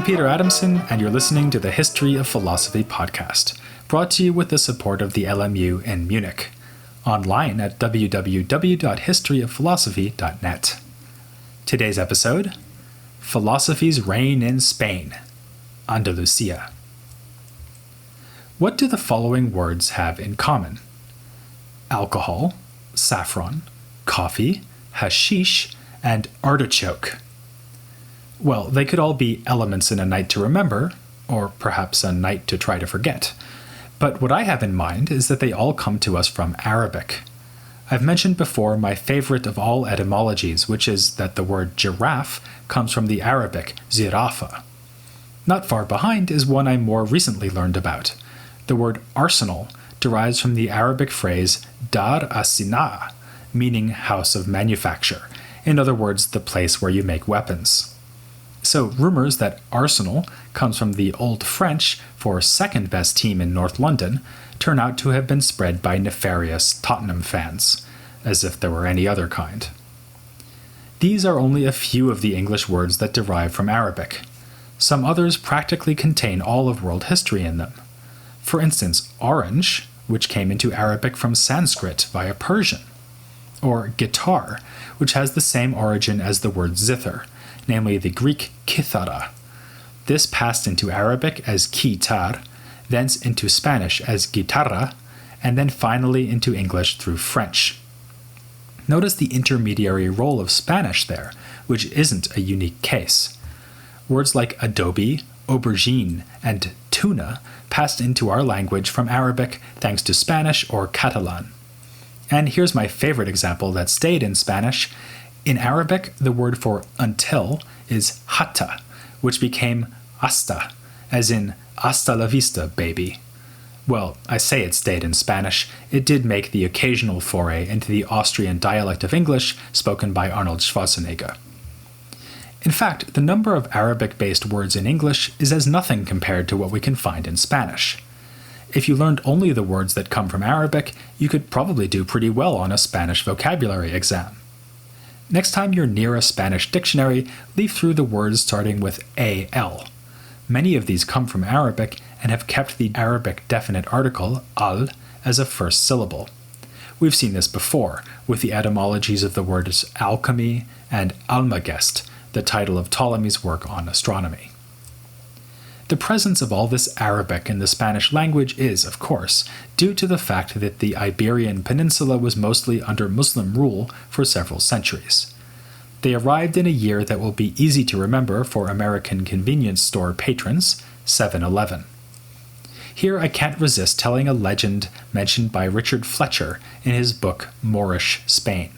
Peter Adamson, and you're listening to the History of Philosophy podcast, brought to you with the support of the LMU in Munich, online at www.historyofphilosophy.net. Today's episode, Philosophy's Reign in Spain, Andalusia. What do the following words have in common? Alcohol, saffron, coffee, hashish, and artichoke. Well, they could all be elements in a night to remember, or perhaps a night to try to forget. But what I have in mind is that they all come to us from Arabic. I've mentioned before my favorite of all etymologies, which is that the word giraffe comes from the Arabic zirafa. Not far behind is one I more recently learned about. The word arsenal derives from the Arabic phrase dar as-sina, meaning house of manufacture. In other words, the place where you make weapons. So rumors that Arsenal comes from the Old French for second best team in North London turn out to have been spread by nefarious Tottenham fans, as if there were any other kind. These are only a few of the English words that derive from Arabic. Some others practically contain all of world history in them. For instance, orange, which came into Arabic from Sanskrit via Persian. Or guitar, which has the same origin as the word zither, namely the Greek kithara. This passed into Arabic as kitar, thence into Spanish as guitarra, and then finally into English through French. Notice the intermediary role of Spanish there, which isn't a unique case. Words like adobe, aubergine, and tuna passed into our language from Arabic thanks to Spanish or Catalan. And here's my favorite example that stayed in Spanish. In Arabic, the word for until is hatta, which became hasta, as in hasta la vista, baby. Well, I say it stayed in Spanish. It did make the occasional foray into the Austrian dialect of English spoken by Arnold Schwarzenegger. In fact, the number of Arabic-based words in English is as nothing compared to what we can find in Spanish. If you learned only the words that come from Arabic, you could probably do pretty well on a Spanish vocabulary exam. Next time you're near a Spanish dictionary, leaf through the words starting with al. Many of these come from Arabic and have kept the Arabic definite article, al, as a first syllable. We've seen this before, with the etymologies of the words alchemy and Almagest, the title of Ptolemy's work on astronomy. The presence of all this Arabic in the Spanish language is, of course, due to the fact that the Iberian Peninsula was mostly under Muslim rule for several centuries. They arrived in a year that will be easy to remember for American convenience store patrons, 7-Eleven. Here I can't resist telling a legend mentioned by Richard Fletcher in his book Moorish Spain.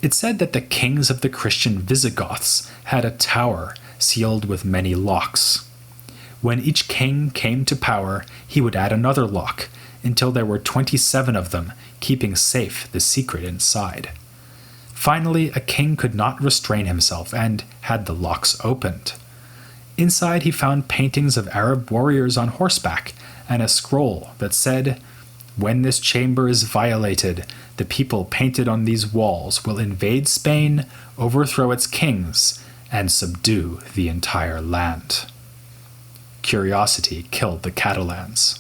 It's said that the kings of the Christian Visigoths had a tower sealed with many locks. When each king came to power, he would add another lock, until there were 27 of them, keeping safe the secret inside. Finally, a king could not restrain himself and had the locks opened. Inside he found paintings of Arab warriors on horseback and a scroll that said, "When this chamber is violated, the people painted on these walls will invade Spain, overthrow its kings, and subdue the entire land." Curiosity killed the Catalans.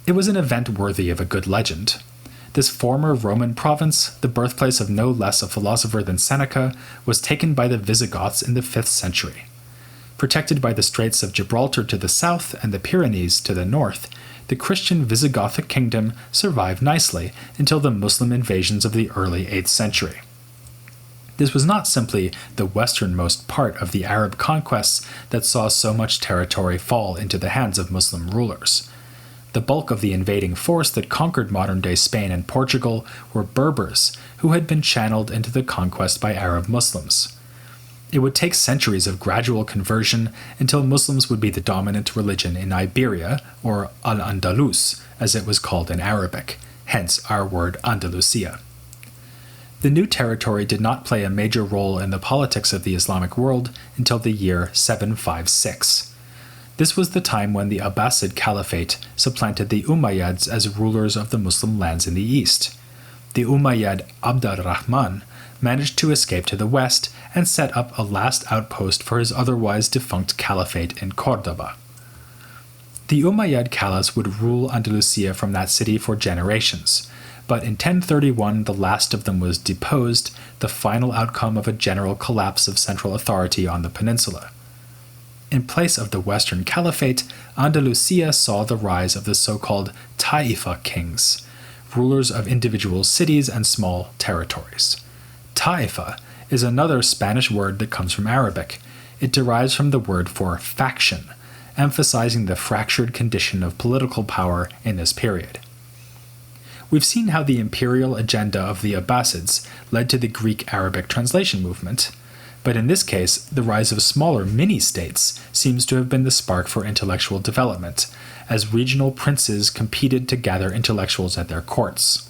It was an event worthy of a good legend. This former Roman province, the birthplace of no less a philosopher than Seneca, was taken by the Visigoths in the 5th century. Protected by the Straits of Gibraltar to the south and the Pyrenees to the north, the Christian Visigothic kingdom survived nicely until the Muslim invasions of the early 8th century. This was not simply the westernmost part of the Arab conquests that saw so much territory fall into the hands of Muslim rulers. The bulk of the invading force that conquered modern-day Spain and Portugal were Berbers, who had been channeled into the conquest by Arab Muslims. It would take centuries of gradual conversion until Muslims would be the dominant religion in Iberia, or al-Andalus, as it was called in Arabic, hence our word Andalusia. The new territory did not play a major role in the politics of the Islamic world until the year 756. This was the time when the Abbasid Caliphate supplanted the Umayyads as rulers of the Muslim lands in the east. The Umayyad Abd ar-Rahman managed to escape to the west and set up a last outpost for his otherwise defunct caliphate in Córdoba. The Umayyad caliphs would rule Andalusia from that city for generations, but in 1031 the last of them was deposed, the final outcome of a general collapse of central authority on the peninsula. In place of the Western Caliphate, Andalusia saw the rise of the so-called Taifa kings, rulers of individual cities and small territories. Taifa is another Spanish word that comes from Arabic. It derives from the word for faction, emphasizing the fractured condition of political power in this period. We've seen how the imperial agenda of the Abbasids led to the Greek-Arabic translation movement, but in this case, the rise of smaller mini-states seems to have been the spark for intellectual development, as regional princes competed to gather intellectuals at their courts.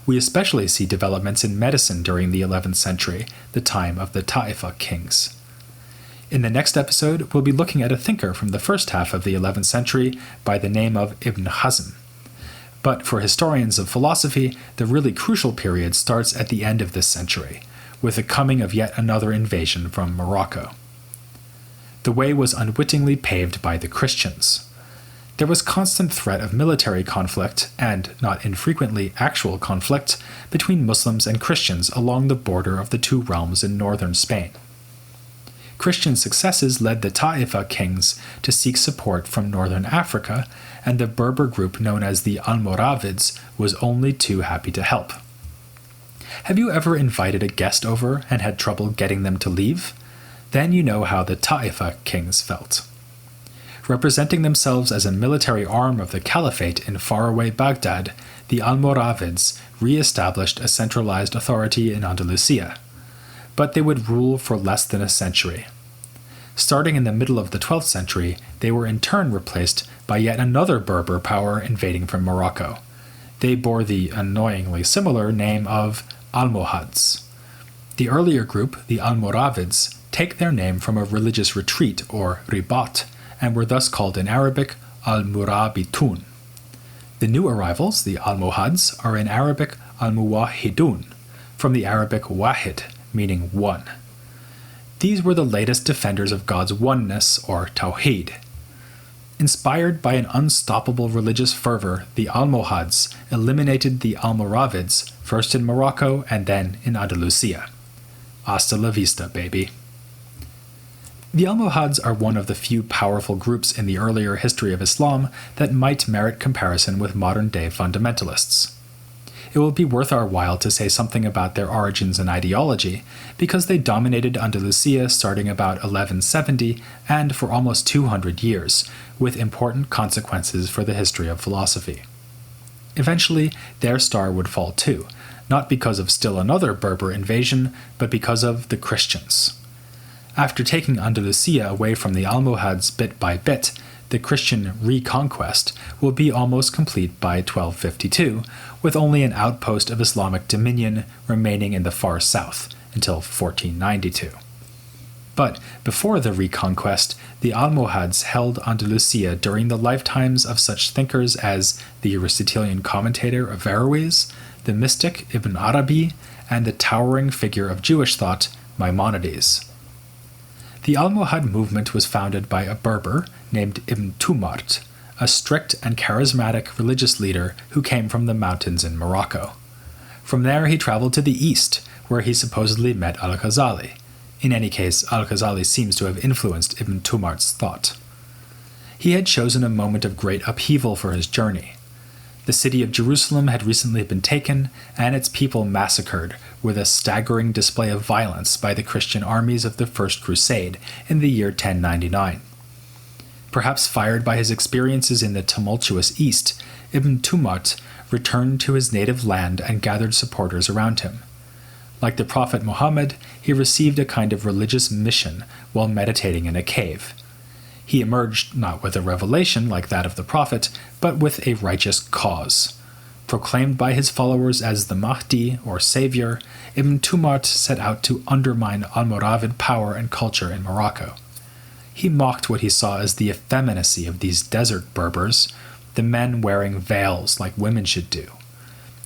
We especially see developments in medicine during the 11th century, the time of the Taifa kings. In the next episode, we'll be looking at a thinker from the first half of the 11th century by the name of Ibn Hazm. But for historians of philosophy, the really crucial period starts at the end of this century, with the coming of yet another invasion from Morocco. The way was unwittingly paved by the Christians. There was constant threat of military conflict, and not infrequently actual conflict, between Muslims and Christians along the border of the two realms in northern Spain. Christian successes led the Taifa kings to seek support from northern Africa, and the Berber group known as the Almoravids was only too happy to help. Have you ever invited a guest over and had trouble getting them to leave? Then you know how the Taifa kings felt. Representing themselves as a military arm of the caliphate in faraway Baghdad, the Almoravids re-established a centralized authority in Andalusia. But they would rule for less than a century. Starting in the middle of the 12th century, they were in turn replaced by yet another Berber power invading from Morocco. They bore the annoyingly similar name of Almohads. The earlier group, the Almoravids, take their name from a religious retreat, or ribat, and were thus called in Arabic al-Murabitun. The new arrivals, the Almohads, are in Arabic al-Muwahhidun, from the Arabic wahid, meaning one. These were the latest defenders of God's oneness, or tawhid. Inspired by an unstoppable religious fervor, the Almohads eliminated the Almoravids, first in Morocco and then in Andalusia. Hasta la vista, baby. The Almohads are one of the few powerful groups in the earlier history of Islam that might merit comparison with modern-day fundamentalists. It will be worth our while to say something about their origins and ideology, because they dominated Andalusia starting about 1170 and for almost 200 years, with important consequences for the history of philosophy. Eventually, their star would fall too, not because of still another Berber invasion, but because of the Christians. After taking Andalusia away from the Almohads bit by bit, the Christian reconquest will be almost complete by 1252, with only an outpost of Islamic dominion remaining in the far south until 1492. But before the reconquest, the Almohads held Andalusia during the lifetimes of such thinkers as the Aristotelian commentator Averroes, the mystic Ibn Arabi, and the towering figure of Jewish thought, Maimonides. The Almohad movement was founded by a Berber named Ibn Tumart, a strict and charismatic religious leader who came from the mountains in Morocco. From there he traveled to the east, where he supposedly met al-Ghazali. In any case, al-Ghazali seems to have influenced Ibn Tumart's thought. He had chosen a moment of great upheaval for his journey. The city of Jerusalem had recently been taken, and its people massacred, with a staggering display of violence by the Christian armies of the First Crusade in the year 1099. Perhaps fired by his experiences in the tumultuous East, Ibn Tumart returned to his native land and gathered supporters around him. Like the Prophet Muhammad, he received a kind of religious mission while meditating in a cave. He emerged not with a revelation like that of the Prophet, but with a righteous cause. Proclaimed by his followers as the Mahdi, or Savior, Ibn Tumart set out to undermine Almoravid power and culture in Morocco. He mocked what he saw as the effeminacy of these desert Berbers, the men wearing veils like women should do.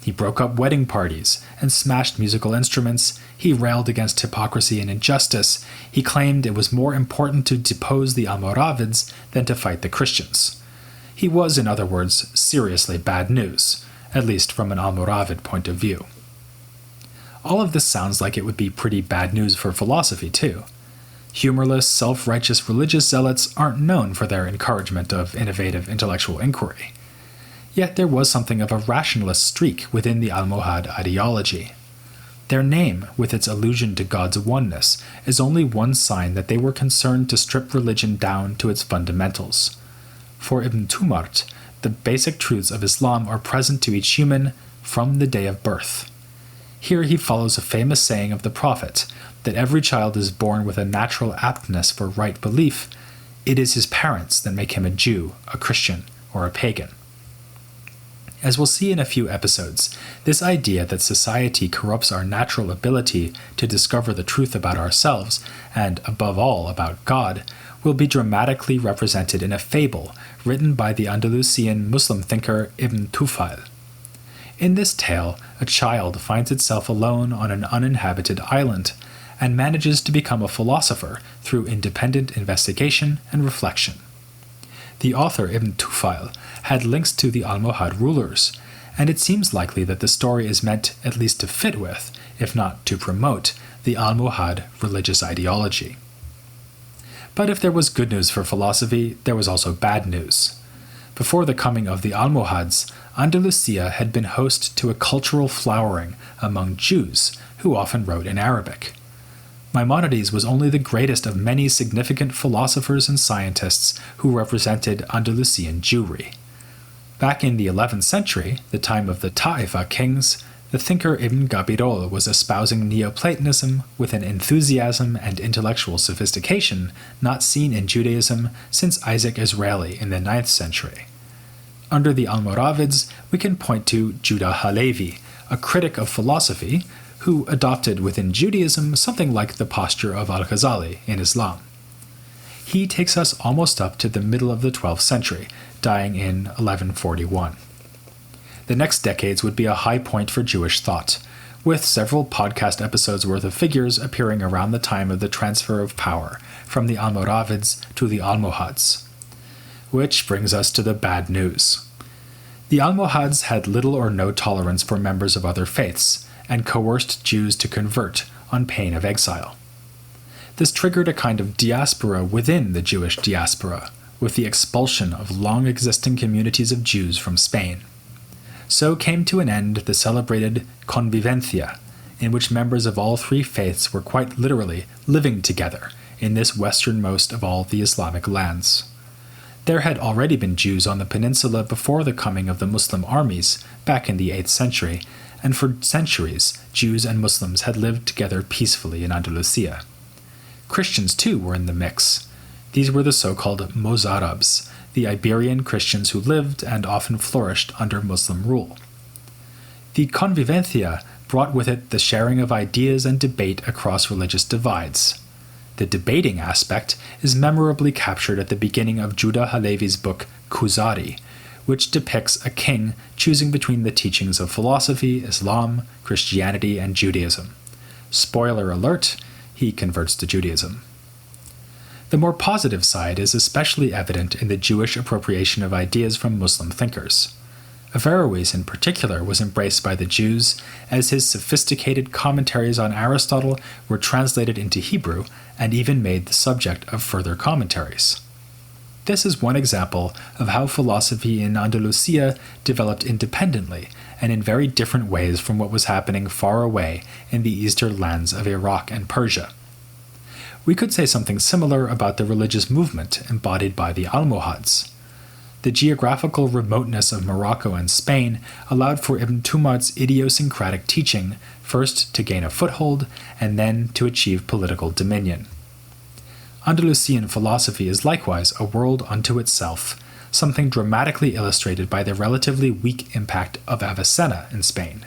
He broke up wedding parties and smashed musical instruments. He railed against hypocrisy and injustice. He claimed it was more important to depose the Almoravids than to fight the Christians. He was, in other words, seriously bad news, at least from an Almoravid point of view. All of this sounds like it would be pretty bad news for philosophy, too. Humorless, self-righteous religious zealots aren't known for their encouragement of innovative intellectual inquiry. Yet there was something of a rationalist streak within the Almohad ideology. Their name, with its allusion to God's oneness, is only one sign that they were concerned to strip religion down to its fundamentals. For Ibn Tumart, the basic truths of Islam are present to each human from the day of birth. Here he follows a famous saying of the Prophet, that every child is born with a natural aptness for right belief. It is his parents that make him a Jew, a Christian, or a pagan. As we'll see in a few episodes, this idea that society corrupts our natural ability to discover the truth about ourselves, and above all about God, will be dramatically represented in a fable written by the Andalusian Muslim thinker Ibn Tufail. In this tale, a child finds itself alone on an uninhabited island, and manages to become a philosopher through independent investigation and reflection. The author Ibn Tufail had links to the Almohad rulers, and it seems likely that the story is meant at least to fit with, if not to promote, the Almohad religious ideology. But if there was good news for philosophy, there was also bad news. Before the coming of the Almohads, Andalusia had been host to a cultural flowering among Jews, who often wrote in Arabic. Maimonides was only the greatest of many significant philosophers and scientists who represented Andalusian Jewry. Back in the 11th century, the time of the Ta'ifa kings, the thinker Ibn Gabirol was espousing Neoplatonism with an enthusiasm and intellectual sophistication not seen in Judaism since Isaac Israeli in the 9th century. Under the Almoravids, we can point to Judah Halevi, a critic of philosophy, who adopted within Judaism something like the posture of al-Ghazali in Islam. He takes us almost up to the middle of the 12th century, dying in 1141. The next decades would be a high point for Jewish thought, with several podcast episodes worth of figures appearing around the time of the transfer of power from the Almoravids to the Almohads. Which brings us to the bad news. The Almohads had little or no tolerance for members of other faiths, and coerced Jews to convert on pain of exile. This triggered a kind of diaspora within the Jewish diaspora, with the expulsion of long-existing communities of Jews from Spain. So came to an end the celebrated convivencia, in which members of all three faiths were quite literally living together in this westernmost of all the Islamic lands. There had already been Jews on the peninsula before the coming of the Muslim armies back in the 8th century, and for centuries, Jews and Muslims had lived together peacefully in Andalusia. Christians, too, were in the mix. These were the so-called Mozarabs, the Iberian Christians who lived and often flourished under Muslim rule. The convivencia brought with it the sharing of ideas and debate across religious divides. The debating aspect is memorably captured at the beginning of Judah Halevi's book Kuzari, which depicts a king choosing between the teachings of philosophy, Islam, Christianity, and Judaism. Spoiler alert, he converts to Judaism. The more positive side is especially evident in the Jewish appropriation of ideas from Muslim thinkers. Averroes in particular was embraced by the Jews, as his sophisticated commentaries on Aristotle were translated into Hebrew and even made the subject of further commentaries. This is one example of how philosophy in Andalusia developed independently and in very different ways from what was happening far away in the eastern lands of Iraq and Persia. We could say something similar about the religious movement embodied by the Almohads. The geographical remoteness of Morocco and Spain allowed for Ibn Tumart's idiosyncratic teaching first to gain a foothold and then to achieve political dominion. Andalusian philosophy is likewise a world unto itself, something dramatically illustrated by the relatively weak impact of Avicenna in Spain.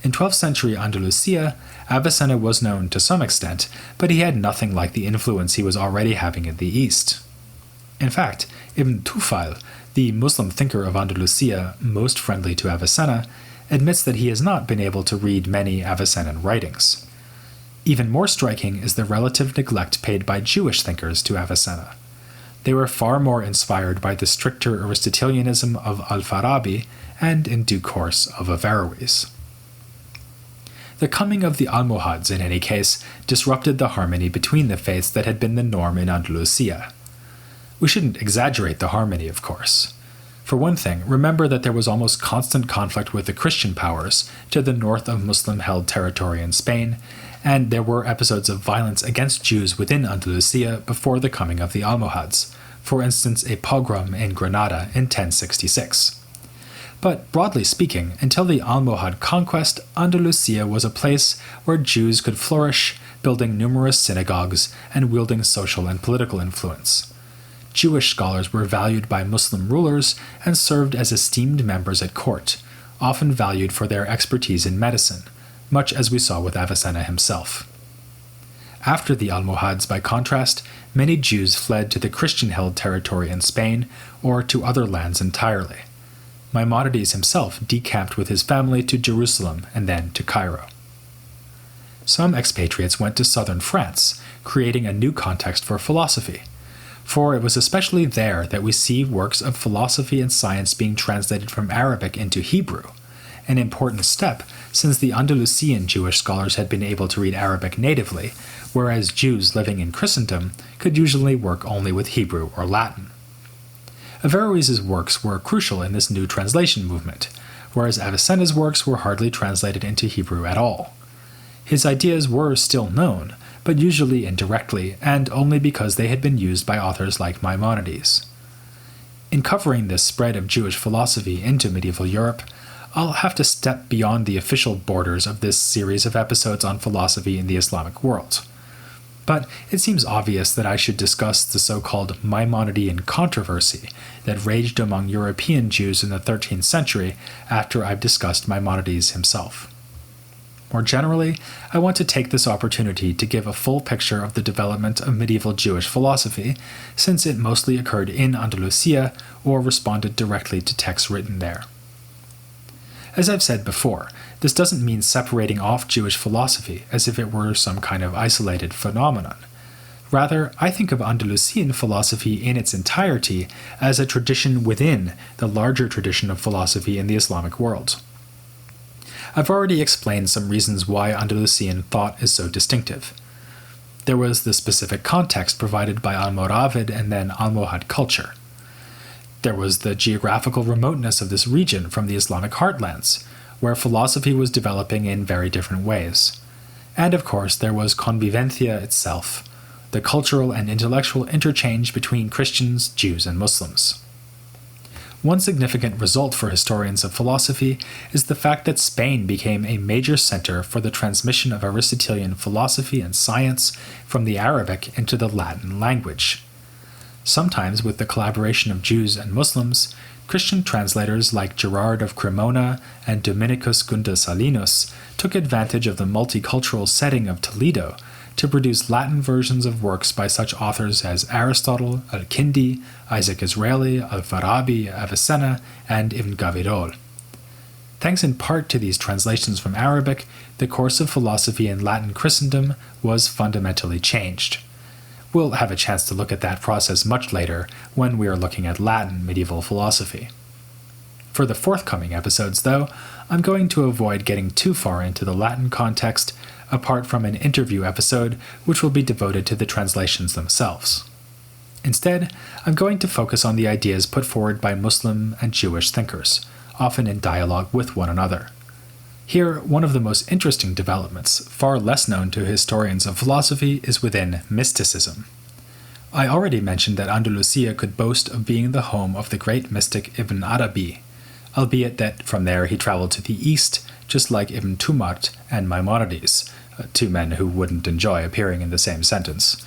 In 12th century Andalusia, Avicenna was known to some extent, but he had nothing like the influence he was already having in the East. In fact, Ibn Tufail, the Muslim thinker of Andalusia most friendly to Avicenna, admits that he has not been able to read many Avicennan writings. Even more striking is the relative neglect paid by Jewish thinkers to Avicenna. They were far more inspired by the stricter Aristotelianism of al-Farabi and, in due course, of Averroes. The coming of the Almohads, in any case, disrupted the harmony between the faiths that had been the norm in Andalusia. We shouldn't exaggerate the harmony, of course. For one thing, remember that there was almost constant conflict with the Christian powers to the north of Muslim-held territory in Spain, and there were episodes of violence against Jews within Andalusia before the coming of the Almohads, for instance a pogrom in Granada in 1066. But broadly speaking, until the Almohad conquest, Andalusia was a place where Jews could flourish, building numerous synagogues and wielding social and political influence. Jewish scholars were valued by Muslim rulers and served as esteemed members at court, often valued for their expertise in medicine, much as we saw with Avicenna himself. After the Almohads, by contrast, many Jews fled to the Christian-held territory in Spain or to other lands entirely. Maimonides himself decamped with his family to Jerusalem and then to Cairo. Some expatriates went to southern France, creating a new context for philosophy, for it was especially there that we see works of philosophy and science being translated from Arabic into Hebrew, an important step since the Andalusian Jewish scholars had been able to read Arabic natively, whereas Jews living in Christendom could usually work only with Hebrew or Latin. Averroes' works were crucial in this new translation movement, whereas Avicenna's works were hardly translated into Hebrew at all. His ideas were still known, but usually indirectly, and only because they had been used by authors like Maimonides. In covering this spread of Jewish philosophy into medieval Europe, I'll have to step beyond the official borders of this series of episodes on philosophy in the Islamic world. But it seems obvious that I should discuss the so-called Maimonidean controversy that raged among European Jews in the 13th century after I've discussed Maimonides himself. More generally, I want to take this opportunity to give a full picture of the development of medieval Jewish philosophy, since it mostly occurred in Andalusia or responded directly to texts written there. As I've said before, this doesn't mean separating off Jewish philosophy as if it were some kind of isolated phenomenon. Rather, I think of Andalusian philosophy in its entirety as a tradition within the larger tradition of philosophy in the Islamic world. I've already explained some reasons why Andalusian thought is so distinctive. There was the specific context provided by Almoravid and then Almohad culture. There was the geographical remoteness of this region from the Islamic heartlands, where philosophy was developing in very different ways. And of course, there was convivencia itself, the cultural and intellectual interchange between Christians, Jews, and Muslims. One significant result for historians of philosophy is the fact that Spain became a major center for the transmission of Aristotelian philosophy and science from the Arabic into the Latin language. Sometimes with the collaboration of Jews and Muslims, Christian translators like Gerard of Cremona and Dominicus Gundasalinus took advantage of the multicultural setting of Toledo to produce Latin versions of works by such authors as Aristotle, Al-Kindi, Isaac Israeli, Al-Farabi, Avicenna, and Ibn Gavirol. Thanks in part to these translations from Arabic, the course of philosophy in Latin Christendom was fundamentally changed. We'll have a chance to look at that process much later when we are looking at Latin medieval philosophy. For the forthcoming episodes, though, I'm going to avoid getting too far into the Latin context, apart from an interview episode which will be devoted to the translations themselves. Instead, I'm going to focus on the ideas put forward by Muslim and Jewish thinkers, often in dialogue with one another. Here, one of the most interesting developments, far less known to historians of philosophy, is within mysticism. I already mentioned that Andalusia could boast of being the home of the great mystic Ibn Arabi, albeit that from there he traveled to the east, just like Ibn Tumart and Maimonides, two men who wouldn't enjoy appearing in the same sentence.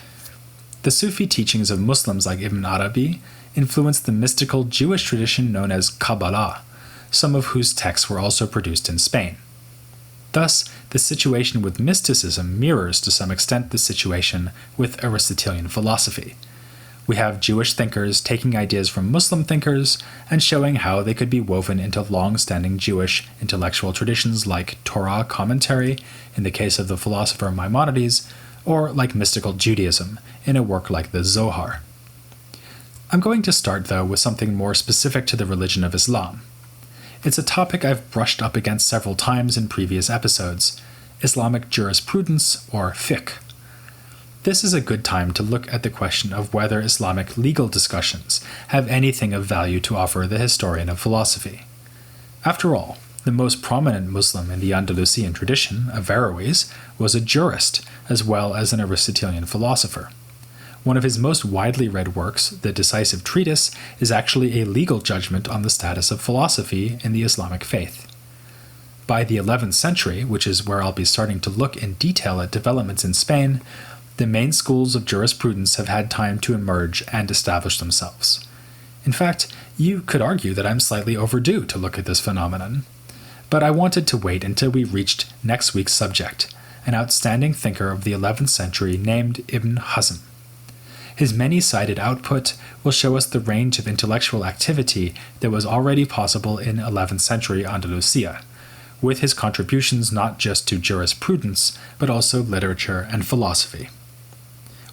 The Sufi teachings of Muslims like Ibn Arabi influenced the mystical Jewish tradition known as Kabbalah, some of whose texts were also produced in Spain. Thus, the situation with mysticism mirrors to some extent the situation with Aristotelian philosophy, We have Jewish thinkers taking ideas from Muslim thinkers and showing how they could be woven into long-standing Jewish intellectual traditions like Torah commentary, in the case of the philosopher Maimonides, or like mystical Judaism, in a work like the Zohar. I'm going to start, though, with something more specific to the religion of Islam. It's a topic I've brushed up against several times in previous episodes: Islamic jurisprudence, or fiqh. This is a good time to look at the question of whether Islamic legal discussions have anything of value to offer the historian of philosophy. After all, the most prominent Muslim in the Andalusian tradition, Averroes, was a jurist as well as an Aristotelian philosopher. One of his most widely read works, the Decisive Treatise, is actually a legal judgment on the status of philosophy in the Islamic faith. By the 11th century, which is where I'll be starting to look in detail at developments in Spain, the main schools of jurisprudence have had time to emerge and establish themselves. In fact, you could argue that I'm slightly overdue to look at this phenomenon. But I wanted to wait until we reached next week's subject, an outstanding thinker of the 11th century named Ibn Hazm. His many-sided output will show us the range of intellectual activity that was already possible in 11th century Andalusia, with his contributions not just to jurisprudence, but also literature and philosophy.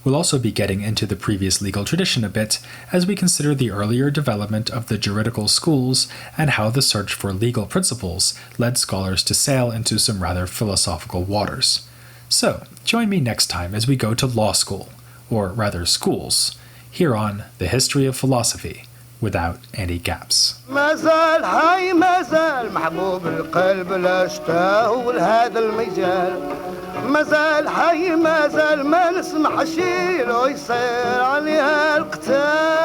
We'll also be getting into the previous legal tradition a bit as we consider the earlier development of the juridical schools and how the search for legal principles led scholars to sail into some rather philosophical waters. So, join me next time as we go to law school, or rather schools, here on The History of Philosophy, without any gaps. مازال حي مازال محبوب القلب لا اشتاهوا لهذا المجال مازال حي مازال ما نسمح شي لو يصير عليها القتال